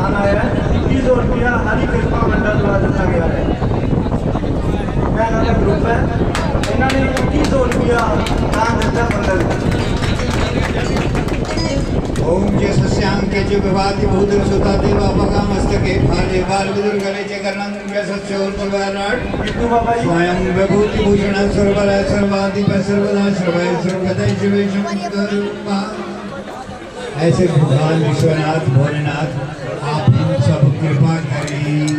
दान आया है 2100 रुपया हरी कृपा मंडल द्वारा दिता गया है। का ग्रुप है, इन्होंने 2100 रुपया दान दिता मंडल। ओम जय सस्याम के जो विवादी भूदर सुता देवा पगा मस्तके भाले बाल बुजुर्ग गले चकरनंद के सच्चोर परिवार बिट्टू बाबा जी स्वयं विभूति भूषण सर्वलय सर्वादि पर सर्वदा सर्वय सर्वगतय शिवे शंकर रूपा। ऐसे भगवान विश्वनाथ भोलेनाथ आप हम सब कृपा करें।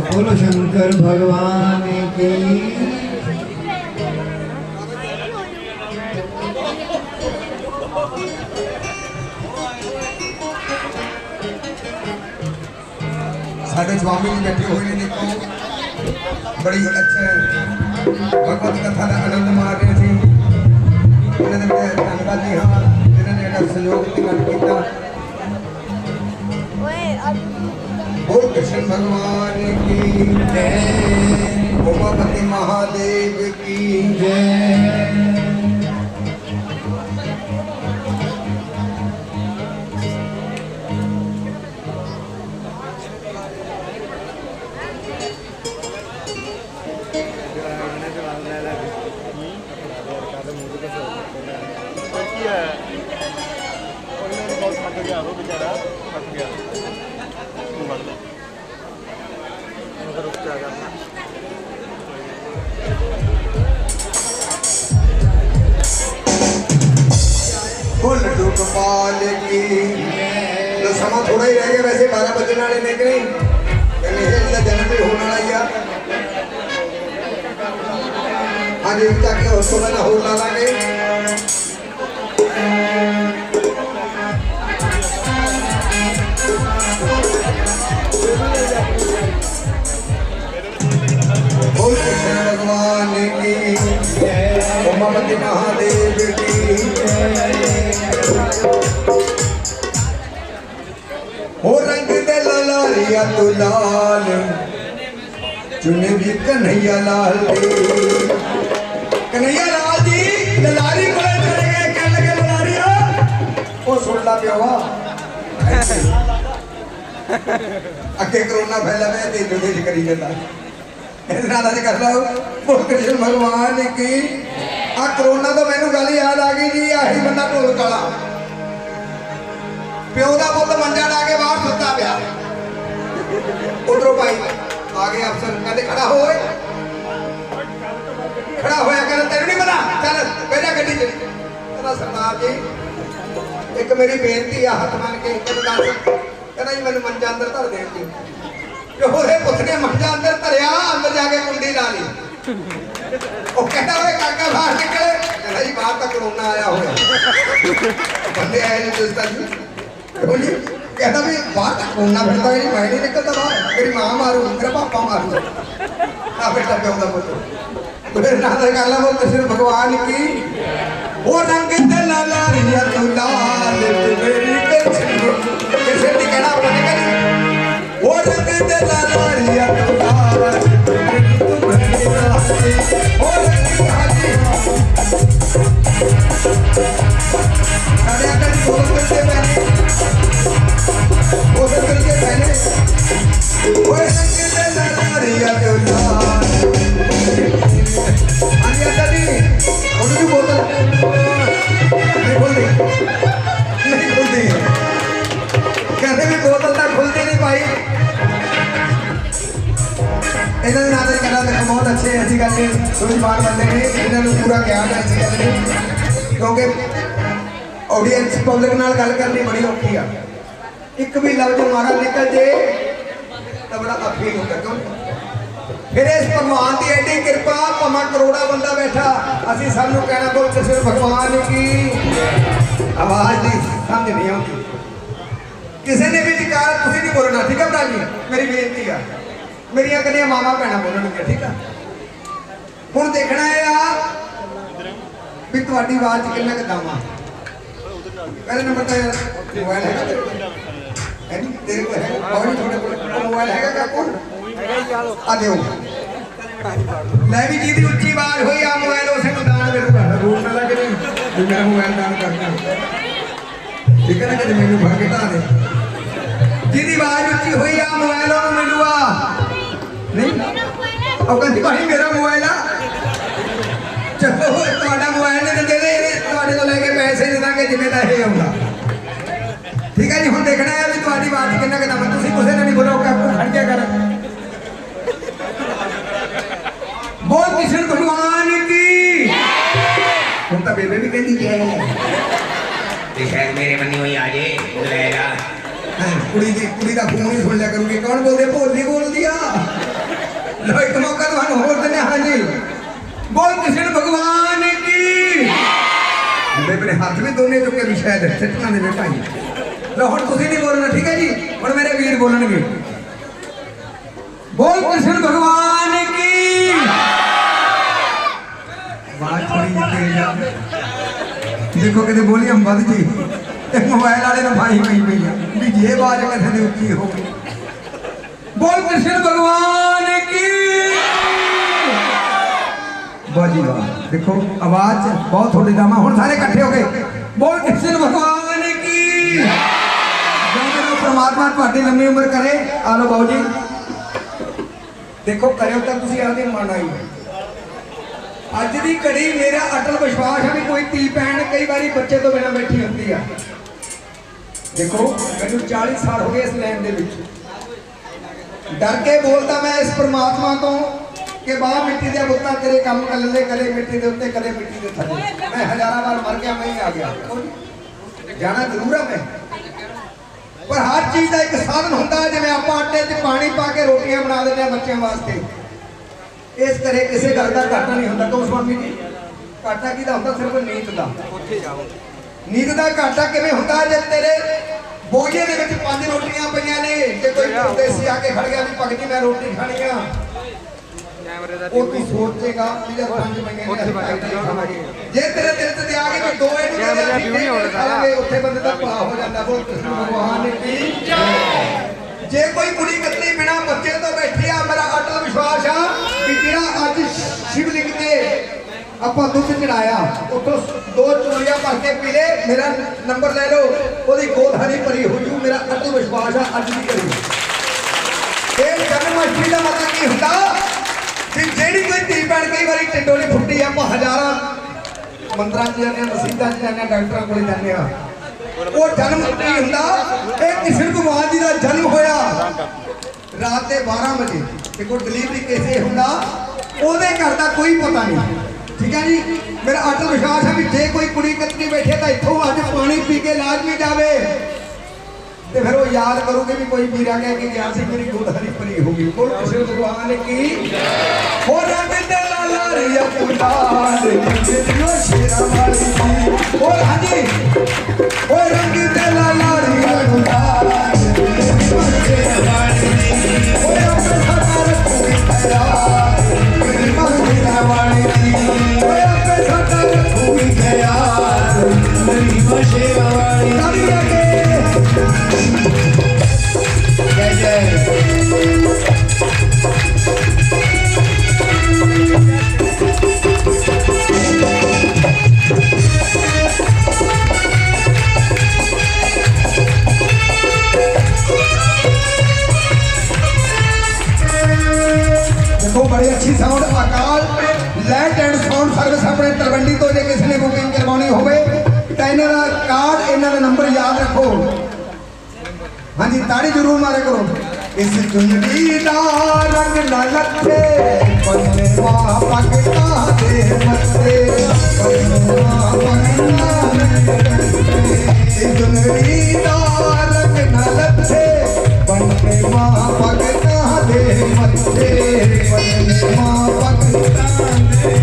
बोलो शंकर भगवान की। साढ़े स्वामी जी बैठे हुए ने, देखो बड़ी अच्छा भगवत कथा का आनंद मार रहे थे। इन्होंने धन्यवाद जी हाँ जिन्होंने सहयोग की गल किया। बोल कृष्ण भगवान की जय, उमापति महादेव की जय। लड्डू गोपाल की तो समा थोड़ा ही रह गया, वैसे 12 बजने वाले ने कि नहीं का जन्म भी होने वाला ही आ। हाँ जी ताकि उसको मैंने हो ला लागे। बोल कृष्ण भगवान की जय, उमापति महादेव की हो। रंग दे लालिया तो लाल चुने भी कन्हैया लाल दे। कन्हैया लाल जी ललारी को चले गए, कहने लगे ललारिया वो सुन ला पिया अगे कोरोना फैला मैं तेज तेज करी जाता कर लो। बोल कृष्ण भगवान की। आ कोरोना तो मैनू गल याद आ गई जी, आही बंदा ढोल काला प्यो का पुत मंजा ला के बाहर सुता पिया। उधरों भाई आ गए अफसर कहते खड़ा हो, खड़ा होया कर तेरे नहीं पता, चल बेटा गड्डी च। कहना सरदार जी एक मेरी बेनती है हथ मन के कहना जी मैंने मंजा अंदर धर दे जी। ਉਹਦੇ ਪੁੱਤ ਨੇ ਮੰਜਾ ਅੰਦਰ ਧਰਿਆ, ਅੰਦਰ ਜਾ ਕੇ ਕੁੰਡੀ ਲਾ ਲਈ। ਉਹ ਕਹਿੰਦਾ ਓਏ ਕਾਕਾ ਬਾਹਰ ਨਿਕਲ, ਕਹਿੰਦਾ ਜੀ ਬਾਹਰ ਤਾਂ ਕਰੋਨਾ ਆਇਆ ਹੋਇਆ। ਬੰਦੇ ਆਏ ਨੇ ਦੋਸਤਾਂ ਜੀ ਬੋਲੀ कहता भी बाहर तक घूमना फिरता है, मैं नहीं निकलता बाहर, मेरी माँ मारू मेरा पापा मारू ना बेटा प्यो का पुत्र। फिर ना कर ला बोल कृष्ण भगवान की। वो रंग दे लाला रिया तू लाल मेरी कैसे कहना अपने करी। वो रंग दे लाला रिया तू लाल वो रंग हाजी अरे अगर बोल करते पहले वो सब करके पहले वो रंग दे लाला रिया तू लाल आनिया तभी और भी बोतल नहीं खुलती कहते भी बोतल तक खुलती नहीं पाई। इन्होंने नाते करना देखो बहुत अच्छे ऐसी गल नहीं सूझबान बंदे ने, इन्होंने पूरा ज्ञान है ऐसी गल नहीं, क्योंकि ऑडियंस पब्लिक नाल गल करनी बड़ी औखी है। एक भी लफ्ज मारा निकल जे तो बड़ा अफील होता क्यों। फिर इस भगवान की एडी कृपा भावें करोड़ा बंदा बैठा असी सबनू कहना बोल कृष्ण भगवान की। आवाज की समझ नहीं आती, किसी ने भी जिकार तुम नहीं बोलना ठीक है भरा जी, मेरी बेनती है। मेरिया कन्या मामा भैन बोलणगियां ठीक है। हुण देखना है भी तुहाडी आवाज किन्ना क दम आ। पहले नंबर तो यार मोबाइल है तेरे को है और थोड़े को मोबाइल है का कौन आ देओ मैं भी जी दी उच्ची आवाज होई आ मोबाइल उसे को दान करूंगा रूट ना लगे नहीं मेरा मोबाइल दान करना ठीक है ना कि मैंने भाग के ढा दे ਜਿਹਦੀ ਆਵਾਜ਼ ਉੱਚੀ ਹੋਈ ਆ ਮੋਬਾਈਲ ਉਹਨੂੰ ਮਿਲੂਗਾ ਨਹੀਂ ਉਹ ਕਹਿੰਦੀ ਭਾਈ ਮੇਰਾ ਮੋਬਾਈਲ ਆ ਚਲੋ ਤੁਹਾਡਾ ਮੋਬਾਈਲ ਨੇ ਦੇ ਦੇ ਤੁਹਾਡੇ ਤੋਂ ਲੈ ਕੇ ਪੈਸੇ ਦੇ ਦਾਂਗੇ ਜਿਵੇਂ ਦਾ ਇਹ ਆਉਂਦਾ ਠੀਕ ਹੈ ਜੀ ਹੁਣ ਦੇਖਣਾ ਹੈ ਵੀ ਤੁਹਾਡੀ ਆਵਾਜ਼ ਕਿੰਨਾ ਕੁ ਦਮ ਤੁਸੀਂ ਕਿਸੇ ਨਾਲ ਨਹੀਂ ਬੋਲੋ ਕਾਕੂ ਖੜ ਗਿਆ ਕਰ बोल कृष्ण भगवान की ਹੁਣ ਤਾਂ ਬੇਬੇ ਵੀ ਕਹਿੰਦੀ ਜੈ ਤੇ ਸ਼ਾਇਦ ਮੇਰੇ ਬੰਨੀ ਹੋਈ ਆ ਜੇ ਬੁਲਾਏਗਾ ਕੁੜੀ ਦਾ ਫੋਨ ਹੀ ਸੁਣ ਲਿਆ ਕਰੂਗੀ ਕੌਣ ਬੋਲਦੇ ਭੋਲੀ ਬੋਲਦੀ ਆ ਲੋ ਇੱਕ ਮੌਕਾ ਤੁਹਾਨੂੰ ਹੋਰ ਦਿੰਦੇ ਹਾਂਜੀ ਬੋਲ ਕ੍ਰਿਸ਼ਨ ਭਗਵਾਨ ਕੀ ਬੇਬੇ ਨੇ ਹੱਥ ਵੀ ਦੋਨੇ ਚੁੱਕੇ ਵੀ ਸ਼ਾਇਦ ਸਿੱਟਣਾ ਦੇ ਭਾਈ ਲੋ ਹੁਣ ਤੁਸੀਂ ਨਹੀਂ ਬੋਲਣਾ ਠੀਕ ਹੈ ਜੀ ਹੁਣ ਮੇਰੇ ਵੀਰ ਬੋਲਣਗੇ बोल कृष्ण भगवान की बात थोड़ी तेज आ देखो किते बोली हम बद जी एक मोबाइल वाले ने भाई पई पई भी जे आवाज किथे दी ਉੱਚੀ हो बोल कृष्ण भगवान की बाजी वाह देखो आवाज बहुत थोड़ी दामा हुन सारे इकट्ठे हो गए बोल कृष्ण भगवान की जो परमात्मा ਤੁਹਾਡੀ ਲੰਮੀ ਉਮਰ ਕਰੇ ਆ ਲੋ ਬਾਊ ਜੀ देखो करो तो तुम आदि मन आई अज की घड़ी मेरा अटल विश्वास है भी कोई धी भैन कई बार बच्चे तो बिना बैठी होती है देखो मैं 40 साल हो गए इस लाइन के डर के बोलता मैं इस परमात्मा तो कि बाह मिट्टी के बुत्ता तेरे काम कर ले कदे मिट्टी के उत्ते कदे मिट्टी के थले मैं हजारा बार मर गया मैं ही आ गया जाना जरूर है मैं पर हर चीज का एक साधन होता है जिवें आपां आटे च पानी पा के रोटियां बना देते बच्चों वास्ते इस करे किसी गल का घाटा नहीं होता क्यों स्वामी जी घाटा किहदा होंदा सिर्फ नीत का नीत का घाटा किवें होंदा जब तेरे बोझे दे विच 5 रोटियां पईयां ने ते कोई परदेसी आके खड़ गया भी भगत जी मैं रोटी खानी आ ਉਹ ਤੂੰ ਸੋਚੇਗਾ ਕਿ ਜਦ 5 ਮਹੀਨੇ ਜੇ ਤੇਰੇ ਦਿਲ ਤੇ ਆ ਗਈ ਵੀ ਦੋ ਇਹਨੂੰ ਉੱਥੇ ਬੰਦੇ ਦਾ ਭਲਾ ਹੋ ਜਾਂਦਾ ਬੋਲ ਕ੍ਰਿਸ਼ਨ ਭਗਵਾਨ ਕੀ ਜੈ ਜੇ ਕੋਈ ਕੁੜੀ ਕੱਤਰੀ ਬਿਨਾ ਬੱਚੇ ਤੋਂ ਬੈਠੀ ਆ ਮੇਰਾ ਅਟਲ ਵਿਸ਼ਵਾਸ ਆ ਕਿ ਜਿਹੜਾ ਅੱਜ ਸ਼ਿਵਲਿੰਗ ਤੇ ਆਪਾਂ ਦੁੱਧ ਚੜਾਇਆ ਉੱਥੋਂ 2 ਚੂੜੀਆਂ ਭਰ ਕੇ ਪੀ ਲੈ ਮੇਰਾ ਨੰਬਰ ਲੈ ਲਓ ਉਹਦੀ ਗੋਦ ਹਰੀ ਭਰੀ ਹੋ ਜੂ ਮੇਰਾ ਅਟਲ ਵਿਸ਼ਵਾਸ ਆ ਅੱਜ ਦੀ ਕਰੀ ਇਹ ਜਨਮ ਅਸ਼ਟਮੀ ਦਾ ਮਤਲਬ ਕੀ ਹੁੰਦਾ कि जेड़ी कोई धी भैन कई बार टिंडोली फुट्टी आप हजारा मंदिर जाने मसीदा जाने डॉक्टर को जाने वो जन्म नहीं होंदा कृष्ण भगवान जी का जन्म होया रात के 12 बजे ते कोई डिलीवरी कैसे होंदा ओदे घर का कोई पता नहीं ठीक है जी मेरा अटल विश्वास है कि जे कोई कुड़ी कतरी बैठे तो इत्थों अज पानी पी के लाजमी जावे ते फिर वो याद करोगे भी कोई मीरा कह के गया सी मेरी गोद हरी भरी होगी बोल कृष्ण भगवान की हो रंग ते लाला रिया पुलाल जियो शेरा वाली की ओ हां जी ओ रंग ते लाला रिया पुलाल जियो शेरा वाली की ओ अपने साकार कोई यार मेरी मस्ती वाली की ओ अपने साकार कोई यार मेरी मस्ती वाली की जय जय देखो बड़ी अच्छी साउंड अकाल लाइट एंड साउंड सर्विस अपने तलवंडी तो जे किसी ने बुकिंग करवानी होवे तो इन्हां दा कार्ड इन्हां दा नंबर याद रखो हाँ जी ताड़ी जरूर मारे करो इस चुनरी दा रंग न लथे पन्ने मां पगटा दे मथे पन्ने मां पगटा इस चुनरी दा रंग न लथे पन्ने मां पगटा दे मथे पन्ने मां पगटा दे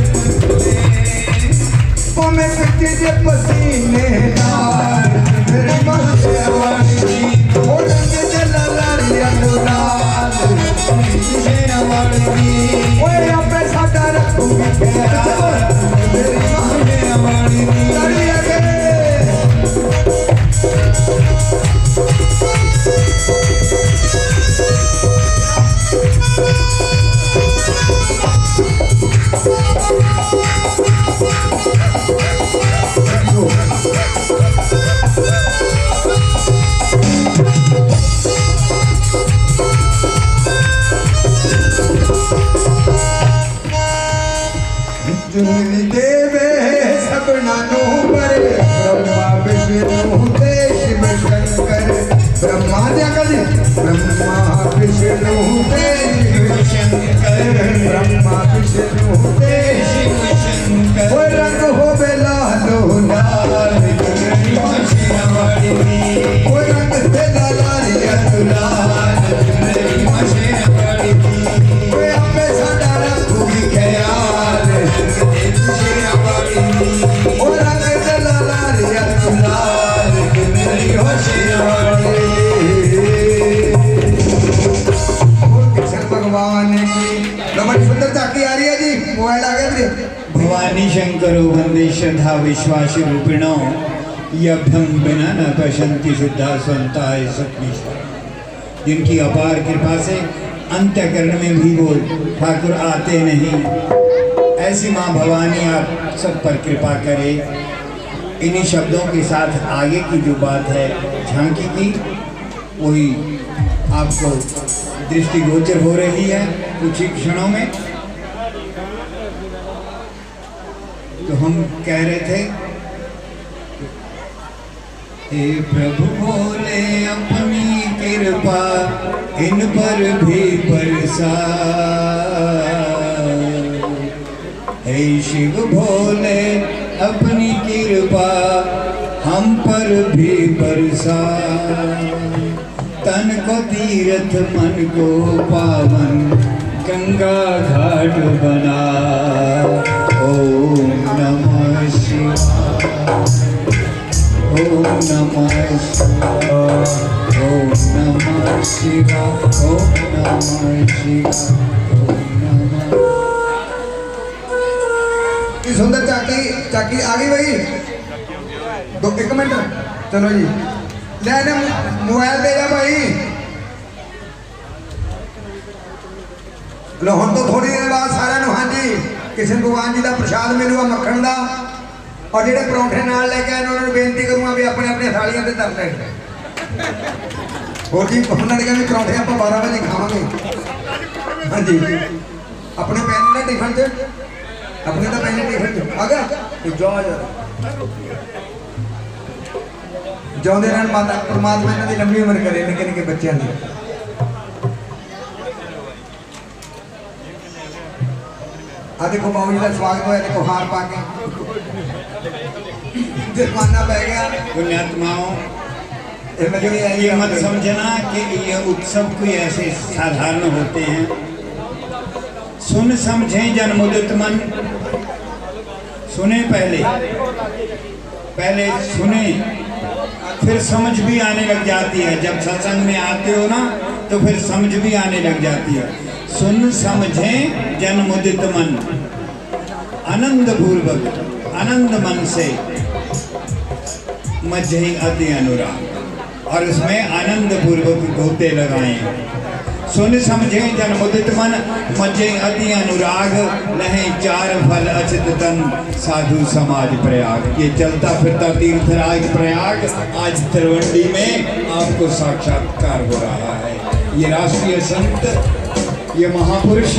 पमे पिटे दे पसीने नाल मेरी मस्ती वाली ओ रंग ते लाला रिया गुलाल शेरा वाली ओए अपने साडा रखूगी मेरी मस्ती वाली ताड़ी आगे ब्रह्मा जी अंकल जी ब्रह्मा विष्णु देव शंकर ब्रह्मा विष्णु देव शिव शंकर वो रंग हो बेला लोला वो रंग बेला लालिया लाल चुनरी मशीन बड़ी थी वो आपे साडा रखूगी ख्याल वो रंग बेला लालिया लाल चुनरी मशीन कृष्ण भगवान की बड़ी सुंदर झांकी आ रही है जी मोबाइल आ गया मेरे भवानी शंकरो वंदे श्रद्धा विश्वास रूपिणो यभ्यम बिना न पशंति शुद्धा संताय सतमीश्वर। जिनकी अपार कृपा से अंत्यकरण में भी वो ठाकुर आते नहीं, ऐसी माँ भवानी आप सब पर कृपा करे। इन्हीं शब्दों के साथ आगे की जो बात है झांकी की वही आपको दृष्टिगोचर हो रही है कुछ ही क्षणों में। तो हम कह रहे थे हे प्रभु बोले अपनी कृपा इन पर भी बरसा, हे शिव भोले अपनी कृपा हम पर भी बरसा। तन को तीर्थ मन को पावन गंगा घाट बना। ओम नमः शिवाय ओम नमः शिवाय ओम नमः शिवाय ओम नमः शिवाय ओम नमः। सुंदर झांकी झांकी आ गई भाई दो एक मिनट चलो जी ले मोबाइल दे जा भाई लो हम तो थोड़ी देर बाद सारे हाँ जी कृष्ण भगवान जी का प्रसाद मिलूगा मक्खन का और जेडे परौंठे नाल लेके आए उन्होंने बेनती करूँगा भी अपने अपने थालियां से धर लें और जी उन्होंने कहा भी परौंठे आप 12 बजे खावे हाँ जी अपने पैन ने टिफिन च अपने तो पैन टिफिन च आ गया जाते रहन माता परमात्मा इन्हों की लंबी उम्र करे निके निके बच्चों की। आ देखो बाबू जी का स्वागत होया देखो हार पा के जुर्माना पै गया। पुण्यात्माओं ये मत समझना कि ये उत्सव कोई ऐसे साधारण होते हैं। सुन समझें जन्मोदित मन, सुने पहले सुने फिर समझ भी आने लग जाती है। जब सत्संग में आते हो ना तो फिर समझ भी आने लग जाती है। सुन समझें जन्मोदित मन, आनंद पूर्वक आनंद मन से मज्जहि अति अनुराग, और उसमें आनंद पूर्वक गोते लगाएं। सुन समझें जन्मोदित मन मज्जहि अति अनुराग, लहें चार फल अचित तन साधु समाज प्रयाग। ये चलता फिरता तीर्थराज प्रयाग आज तिरुवंडी में आपको साक्षात्कार हो रहा है। ये राष्ट्रीय संत, ये महापुरुष,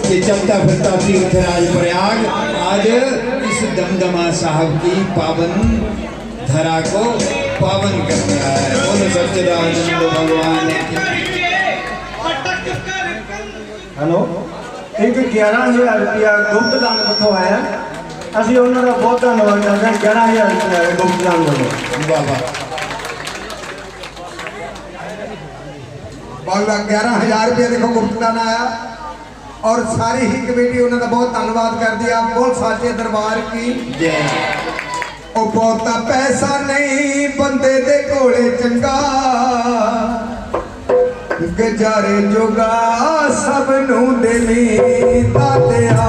ये चलता फिरता तीर्थराज प्रयाग आज इस दमदमा साहब की पावन धरा को पावन कर रहा है। बोलो सच्चिदानंद भगवान की। हेलो एक 11,000 रुपया गुप्त दान कितों आया असं उन्होंने बहुत धन्यवाद करते हैं। 11,000 रुपया गुप्त दान वालों बाबा 11,000 रुपया देखो गुप्त दान आया और सारी ही कमेटी उन्होंने बहुत धन्यवाद कर दिया। बोल साचे दरबार की जय। ओ बहुता पैसा नहीं बंदे दे कोले चंगा, गजारे जोगा सब नू देवी तात्या,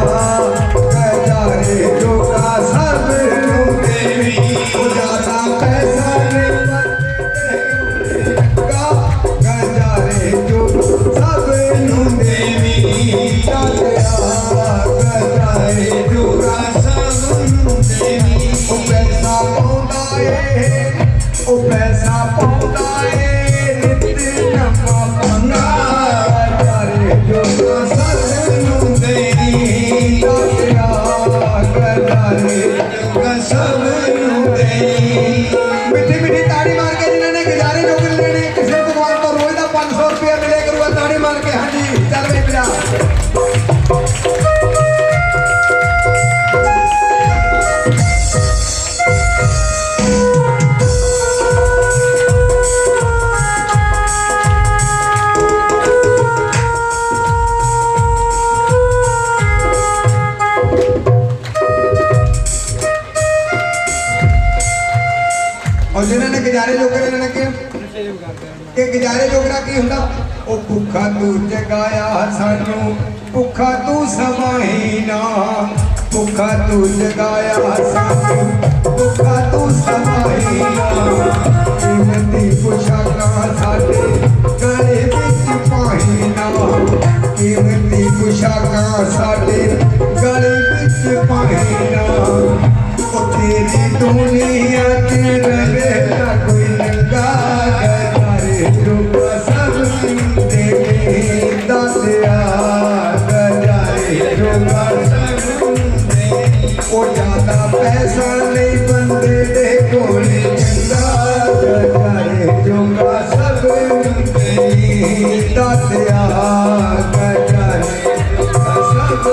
गजारे जोगा सब नू देवी। ज्यादा पैसा नहीं गजारे जो सब नू देवी तात्या, गजारे जोगा सब नू देवी। ओ पैसा पाउंदा है ओ पैसा पाउंदा है नित नवा पंगा, गजारे जोगा सब नू देवी तात्या, गजारे जोगा सब नू देवी। मिठी मिठी ताड़ी मार के जिन्होंने गजारे जोग लेने हाँ जी चल रहे बिना और जिन्होंने गुजारे जोगरे ने कि गुजारे जोगरा की हुंदा ओ भुखा तू जगाया सानू भुखा तू समाहीना भुखा तू जगाया सानू भुखा तू समाहीना कीमती पोशाका साडे गले विच पाहीना कीमती पोशाका साडे गले विच पाहीना ओ तेरी दुनिया ते रहे ना कोई लंगा गजारे जोगा सब देखे दासिया गजारे जोगा सब ओ ज्यादा पैसा नहीं बंदे दे कोले चंगा गजारे जोगा सब देखे दासिया गजारे जोगा सब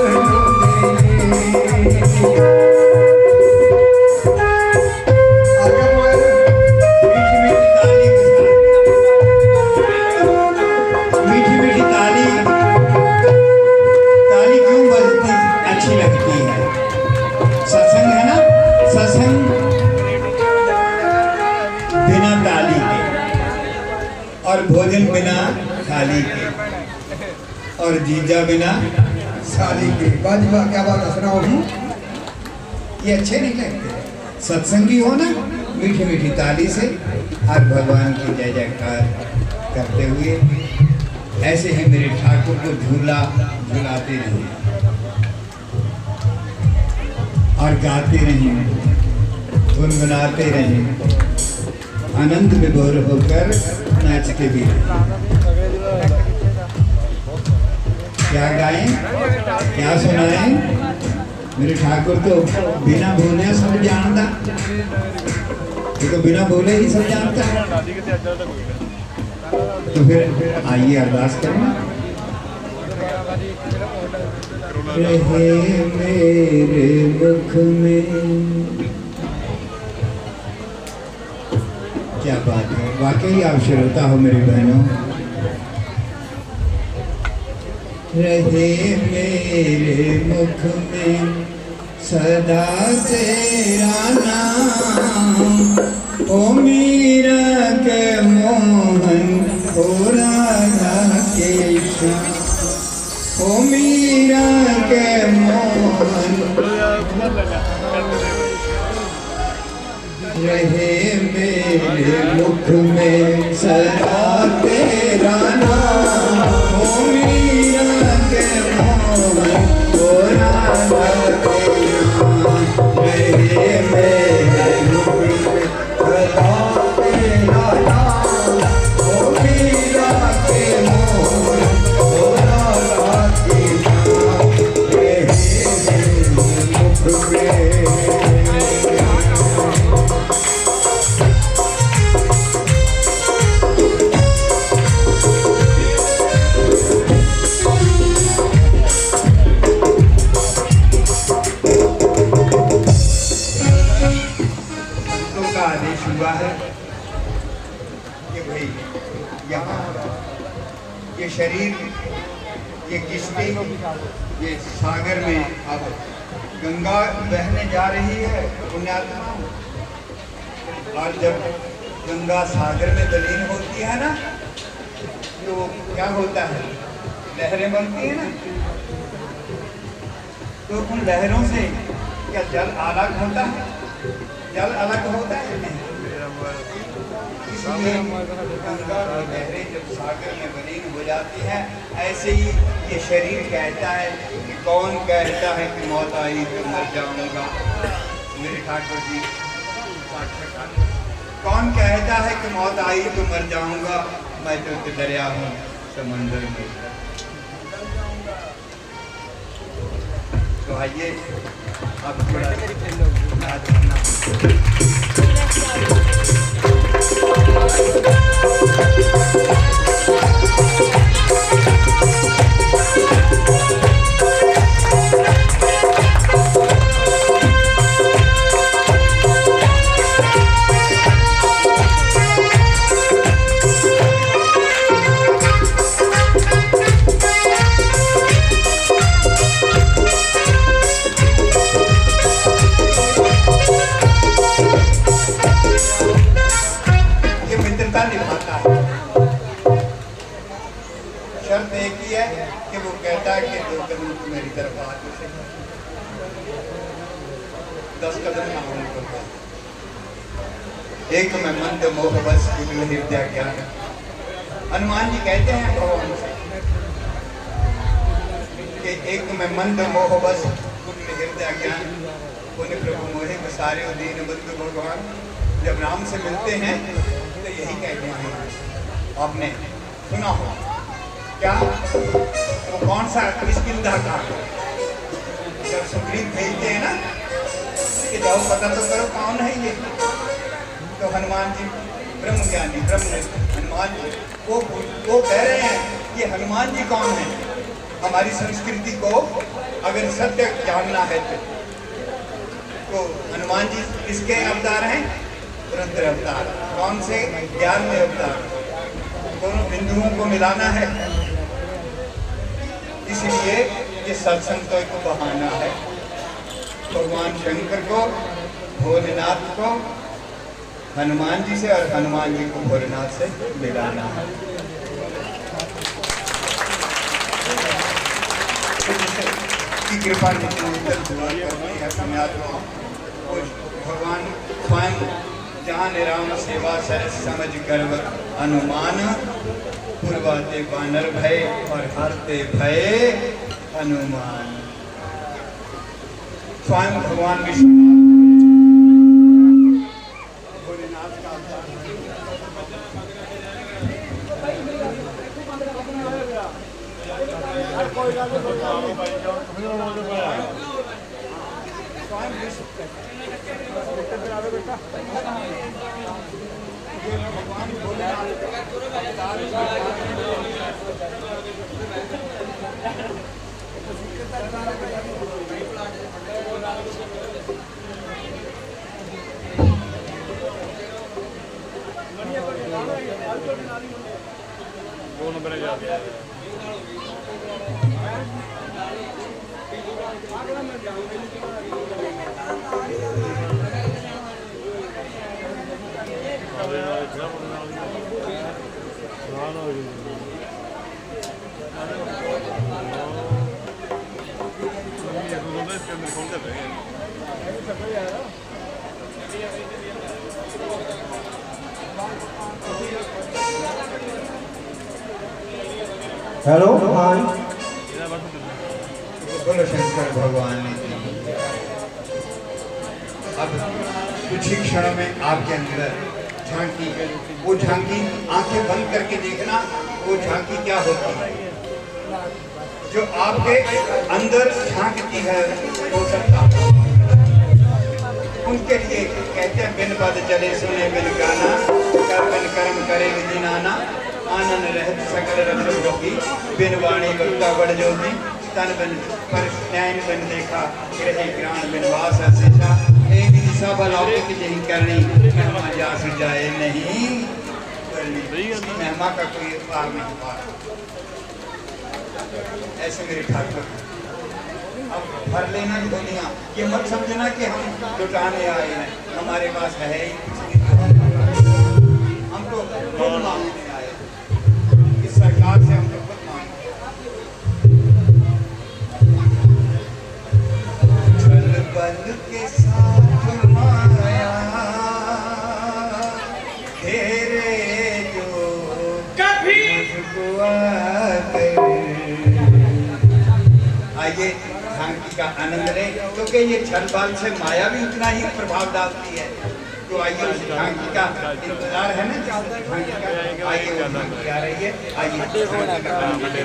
भोजन बिना थाली के और जीजा बिना साली के बाजी वाह क्या बात सुनाओ ये अच्छे नहीं लगते। सत्संगी हो ना मीठी मीठी ताली से हर भगवान की जय जयकार करते हुए ऐसे ही मेरे ठाकुर को झूला झूलाते रहिए और गाते रहिए गुनगुनाते रहिए आनंद विभोर होकर नाच के भी क्या गाएं क्या सुनाएं। मेरे ठाकुर तो बिना बोले सब जानता ये तो बिना बोले ही सब जानता है। तो फिर आइए अरदास करें। रहे मेरे मुख में क्या बात है वाकई आप श्रोता हो मेरी बहनों। रहे मेरे मुख में सदा तेरा नाम ओ मीरा के मोहन ओ राधा के श्याम ओ मीरा के मोहन रहे मेरे मुख में सदा तेरा नाम ओ मीरा के मोहन ओ राधा के नाम रहे मेरे मुख में सदा तेरा नाम ओ मीरा के मोहन ओ राधा के नाम रहे मेरे मुख में। ये शरीर ये किश्ती ये सागर में अब गंगा बहने जा रही है पुण्यात्मा। और जब गंगा सागर में विलीन होती है ना तो क्या होता है लहरें बनती है ना। तो उन लहरों से क्या जल अलग होता है जल अलग होता है नहीं। इसलिए गंगा की लहरें जब सागर में विलीन हो जाती हैं ऐसे ही ये शरीर कहता है कि कौन कहता है कि मौत आई तो मर जाऊंगा। मेरे ठाकुर जी कौन कहता है कि मौत आई तो मर जाऊंगा। मैं तो दरिया हूँ समंदर में। तो आइए अब थोड़ा नाच करना। शर्त एक ही है कि वो कहता है कि 2 कदम तो मेरी तरफ आ चुके, 10 कदम ना होने को कहता। एक मैं मंद मोह बस कुटिल हृदय ज्ञान। हनुमान जी कहते हैं भगवान से कि एक मैं मंद मोह बस कुटिल हृदय ज्ञान। उन्हें प्रभु मोहे सारे दीन बंधु भगवान जब राम से मिलते हैं तो यही कहते हैं। आपने सुना हो क्या वो कौन सा किष्किंधा का जब सुग्रीव भेजते हैं ना कि जाओ पता तो करो कौन है ये, तो हनुमान जी ब्रह्म ज्ञानी हनुमान जी वो कह रहे हैं ये हनुमान जी कौन है। हमारी संस्कृति को अगर सत्य जानना है तो हनुमान जी किसके अवतार हैं? रुद्र अवतार। कौन से? 11वें अवतार। दोनों बिंदुओं को मिलाना है, इसलिए ये सत्संग तो एक बहाना है भगवान शंकर को भोलेनाथ को हनुमान जी से और हनुमान जी को भोलेनाथ से मिलाना है। की कृपा भगवान स्वयं जान राम सेवा सरस समझ कर अनुमान पूर्वाते बानर भय और हरते भय हनुमान। स्वयं भगवान भोलेनाथ का हेलो हाँ बोलो शंकर भगवान ने। अब कुछ ही क्षणों में आपके अंदर झांकी, वो झांकी आंखें बंद करके देखना, वो झांकी क्या होती है जो आपके अंदर झांकती है वो सत्ता। उनके लिए कहते हैं बिन पद चले सुने बिन गाना, कर बिन कर्म करे विधि नाना, आनंद रहत सकल रस जोगी, बिन वाणी वक्ता बड़ जोगी, तन बिन पर नैन बिन देखा ग्रह ग्राण बिन वास अशेषा, एक दिशा बलौकिक यही करनी महिमा जास जाए नहीं करनी। महिमा का कोई पार नहीं पार। ऐसे मेरे ठाकुर अब भर लेना दुनिया, ये मत समझना कि हम लुटाने आए हैं, हमारे पास है ही कुछ नहीं, हम तो खुद मांगने आए हैं। इस सरकार से हम तो खुद मांगते छल बल के साथ माया तेरे जो कभी मुझको आइए झांकी का आनंद लें, क्योंकि ये छल बल से माया भी उतना ही प्रभाव डालती है। तो आइए उस झांकी का इंतजार है ना, झांकी का आइए वो झांकी आ रही है, आइए झांकी का आनंद लें।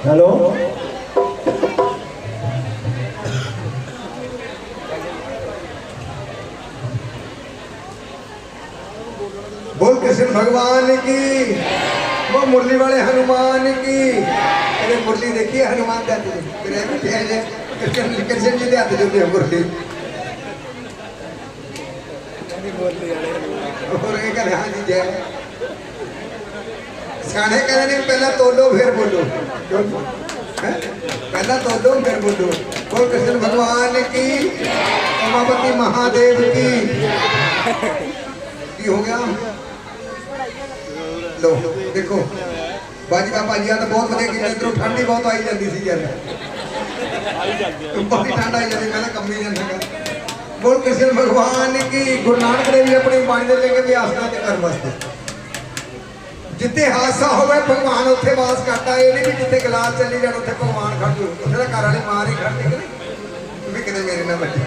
हेलो बोल कृष्ण भगवान की, वो मुरली वाले हनुमान की। अरे मुरली देखिए हनुमान जाते कृष्ण जी दे हाथ जोड़ते हैं मुरली और एक हाँ जी जय सियाने कहने नहीं, पहला तोलो फिर बोलो, पहला तोलो फिर बोलो। बोल कृष्ण भगवान की, उमापति महादेव की। की हो गया लो देखो बाजी बाबा जी तो बहुत वधिया कीता इधरों ठंड ही बहुत आई जाती सी यार बड़ी ठंड आई जाती मैं कम ही जाता बोल कृष्ण भगवान की गुरु नानक देव जी अपनी बाणी दे लेके भी आसना ते कर वास्ते जिथे हादसा होवे भगवान उत्थे वास करता है नहीं भी जिथे गिलास चली जाए उत्थे भगवान खड़ जाओ उत्थे दा घर वाली मार ही खड़ती कि नहीं भी किते मेरे ना बच्चे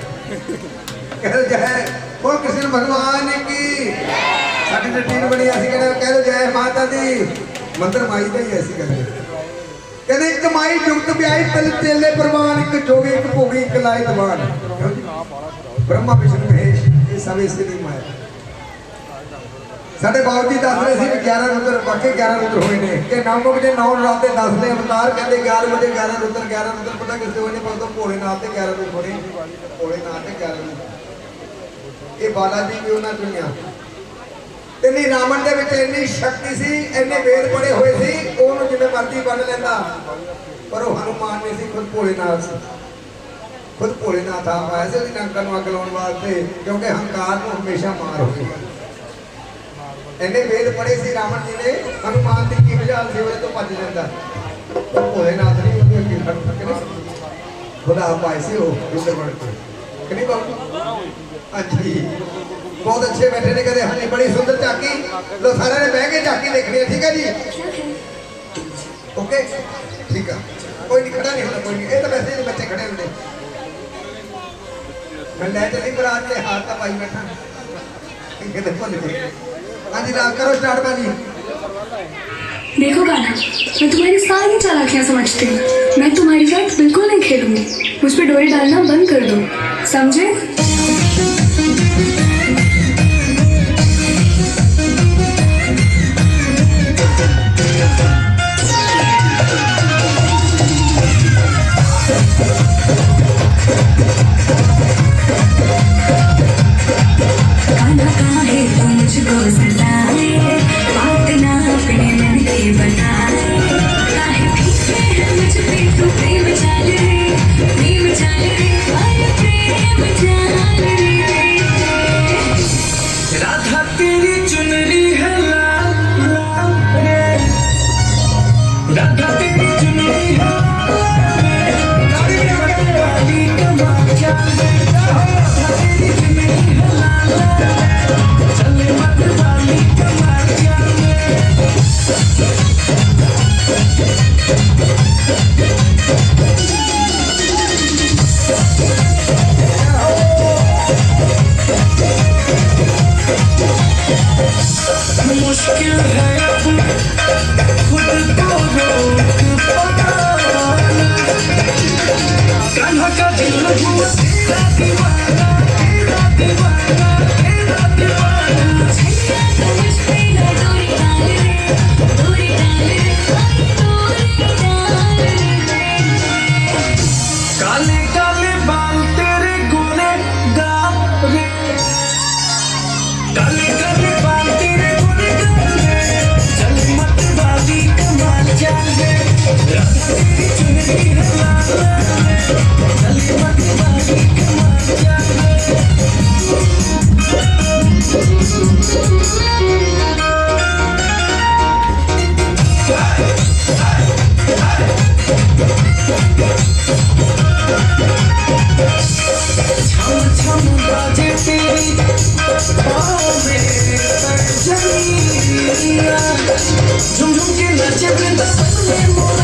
कह जय बोल कृष्ण भगवान की साडी ते टीम बनी ऐसी कह लो जय माता दी मंत्र माई दा ही ऐसी कहते कहते एक माई जुगत ब्याई तल चेले प्रवान एक जोगी एक भोगी एक लाई दवान ब्रह्मा विष्णु महेश ये सब इसके लिए माया साढ़े बाबू जी दस रहे थे 11 रुद्र बाकी 11 रुद्र हुए ने कि 9 बजे 9 रात के 10 ਦੇ अवतार कहते 11 बजे 11 रुद्र पता किससे होने पर तो भोलेनाथ के 11 रुद्र होने भोलेनाथ के 11 रुद्र ये बालाजी भी उन्हें चुनिया ते नहीं रावण दे विच इन्नी शक्ति सी इन्ने वेद पढ़े हुए सी ओनू जिवें मर्जी बन लेंदा पर वो हनुमान नहीं सी खुद भोलेनाथ सी खुद भोलेनाथ आप ऐसे भी नंका नू अग लाउण वास्ते क्योंकि हंकार को हमेशा मार हो गई इन्ने वेद पढ़े सी रावण जी ने हनुमान की की मजाल से तो भज जाता भोलेनाथ नहीं उनके अगे खड़ के खुदा पाए से हो रुद्र बन के कि नहीं बाबू अच्छी बहुत अच्छे बैठे ने कहते हाँ बड़ी सुंदर झाकी लो सारे ने बह के झाकी देखनी है ठीक है जी ओके ठीक है कोई नहीं खड़ा नहीं होना कोई नहीं ये तो वैसे ही बच्चे खड़े होंगे मैं ले चली बरात के हाथ का पाई बैठा कहते भूल गए हाँ जी रात करो स्टार्ट बाजी देखो गाना मैं तुम्हारी सारी चालाकियां समझती हूँ मैं तुम्हारी साथ बिल्कुल नहीं खेलूंगी मुझ पे डोरी डालना बंद कर दो समझे झुम झुम के नाचे वृंदावन में